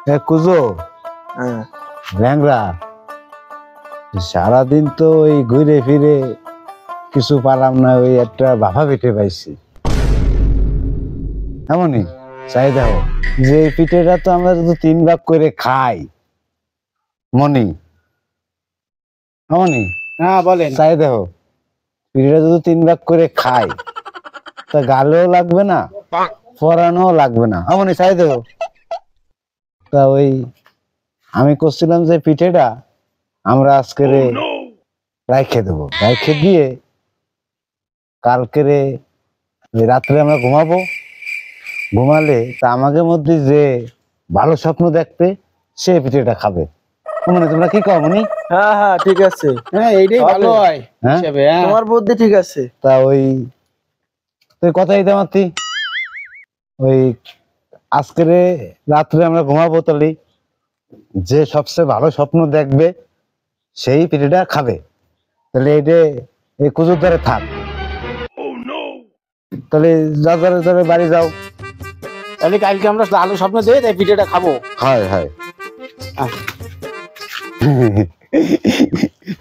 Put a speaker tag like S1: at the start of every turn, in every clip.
S1: কুজো
S2: হ্যাঁ
S1: ল্যাংড়া সারাদিন তো ওই ঘুরে ফিরে কিছু পারলাম না, ওই একটা ভাপা পিঠে পাইছি। এমনই চাই দেখো যে পিঠেটা তো আমরা যদি 3 ভাগ করে খাই মনি, এমনই
S2: হ্যাঁ বলেন।
S1: চাই দেখো পিঠেটা যদি 3 ভাগ করে খাই তা গালেও লাগবে না, পরানোও লাগবে না, এমনই চাই দেখো। তা ওই আমি করছিলাম যে পিঠেটা আমরা আজকে রাইখে দেবো, রাইখে দিয়ে কালকে রাত্রে আমরা ঘুমাবো, ঘুমালে তা আমাদের মধ্যে যে ভালো স্বপ্ন দেখবে সে পিঠেটা খাবে। মনে তোমরা কি কও মনি?
S2: হ্যাঁ হ্যাঁ ঠিক আছে,
S3: হ্যাঁ এইটাই ভালো হয়
S1: হ্যাঁ
S3: হিসাবে। হ্যাঁ
S2: তোমার বুদ্ধি ঠিক আছে।
S1: তা ওই তুই কথাই দিতে পারতি ওই আজকে রাত্রে আমরা ঘুমাবো, তাহলে যে সবচেয়ে ভালো স্বপ্ন দেখবে সেই পিঠেটা খাবে। তাহলে এটা এই কুজুর দ্বারে থাক, তাহলে যার বাড়ি যাও।
S3: তাহলে কালকে আমরা ভালো স্বপ্ন দিয়ে তাই পিঠেটা খাবো।
S1: হয় হয়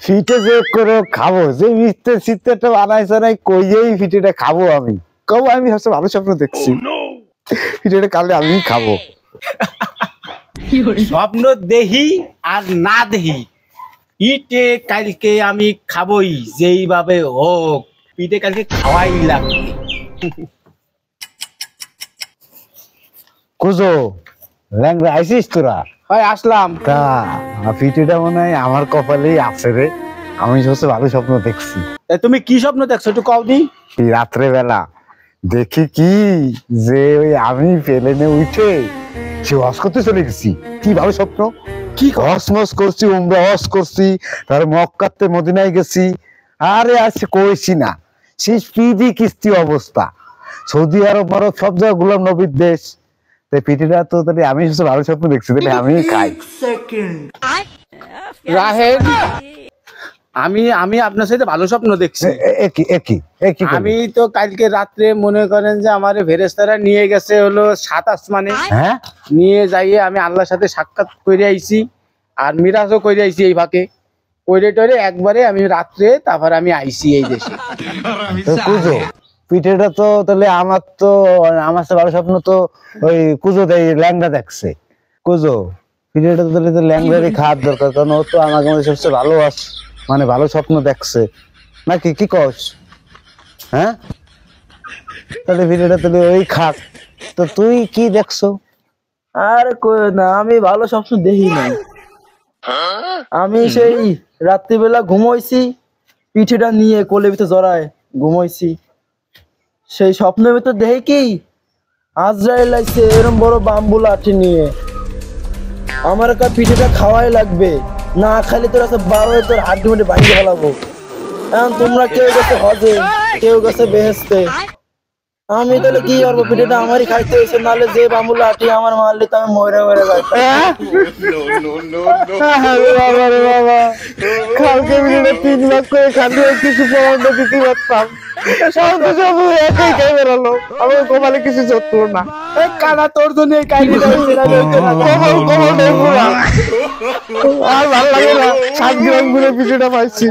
S1: পিঠে যে করে খাবো, যে মিথ্যে চিত্রটা বানাইছে নাই কইয়েই পিঠেটা খাবো। আমি কব আমি সবচেয়ে ভালো স্বপ্ন দেখছি, পিঠেটা কালে আমি খাবো।
S3: স্বপ্ন দেহি আর না দেহি পিঠে কালকে আমি খাবই, যেইভাবে হোক পিঠে কালকে খাওয়াই লাগবে।
S1: কুজো ল্যাংড়া আইসিস তোরা?
S3: হয় আসলাম।
S1: তা পিঠেটা মনে হয় আমার কপালেই আছে রে, আমি সবচেয়ে ভালো স্বপ্ন দেখছি।
S3: তা তুমি কি স্বপ্ন দেখছো একটু কও দি।
S1: এই রাত্রে বেলা দেখি কি যে ওই আমি প্লেনে উঠে সে হজ করতে চলে গেছি। কি ভালো স্বপ্ন, কি হজ মজ করছি, উমরা হজ করছি, তারপরে মক্কাতে মদিনায় গেছি। আরে আজকে কইছি না, সেই স্পিডি কিস্তি অবস্থা, সৌদি আরব মারব সব জায়গায় গোলাম নবীর দেশ। তাই পিঠিটা তো তাহলে আমি সবচেয়ে ভালো স্বপ্ন দেখছি, তাহলে আমি খাই।
S3: রাহেন আমি আমি আপনার সাথে ভালো স্বপ্ন দেখছি।
S1: একই একই একই
S3: আমি তো কালকে রাত্রে মনে করেন যে আমার ফেরেশতারা নিয়ে গেছে হলো 7 আসমানে,
S1: হ্যাঁ
S3: নিয়ে যাইয়ে আমি আল্লাহর সাথে সাক্ষাৎ করে আইছি আর মিরাজও করে আইছি। এই ফাঁকে কইরে টরে একবারে আমি রাত্রে তারপর আমি আইছি এই দেশে।
S1: কুজো পিঠেটা তো তাহলে আমার তো আমার তো ভালো স্বপ্ন তো ওই কুজো দেয় ল্যাংড়া দেখছে। কুজো পিঠেটা তো তাহলে তো ল্যাংড়ারই খাওয়ার দরকার, কারণ ও তো আমাকে মধ্যে সবচেয়ে ভালো মানে ভালো স্বপ্ন দেখছে নাকি, কি কস? হ্যাঁ তাহলে পিঠেটা তাহলে ওই খাক। তো তুই কি দেখছো?
S2: আর কই না, আমি ভালো স্বপ্ন দেখি নাই। আমি সেই রাত্রিবেলা ঘুমাইছি, পিঠেটা নিয়ে কোলের ভিতরে জড়ায় ঘুমাইছি। সেই স্বপ্নের ভিতর দেখি কি আজরাইল আইছে এরকম বড় বাম্বু লাঠি নিয়ে, আমার একটা পিঠেটা খাওয়াই লাগবে, না খালি তোর আছে 12 তোর হাড্ডি মুড্ডি ভাঙিয়ে ফেলাবো। এখন তোমরা কেউ গেছে হজে, কেউ গেছে বেহেশতে, আমি তাহলে কি করবো? পিঠেটা আমারই খাইতে হয়েছে, নাহলে যে বাম্বু লাঠি আমার মারলে তো আমি মরে মরে যাইতাম।
S1: বাবা রে বাবা, কালকে পিঠেটা 3 ভাগ করে খালি কিছু প্রমাণ দিতে পারতাম, সব সব একাই খাই বেরোলো, আমার কপালে কিছু জুটলো না।
S3: কানা তোর জন্য এই কাহিনীটা হয়েছে না, হইতো না।
S1: কপাল কপাল নেই পুরা। আর ভালো লাগে না, 7 গ্রাম ঘুরে পিঠেটা পাইছি।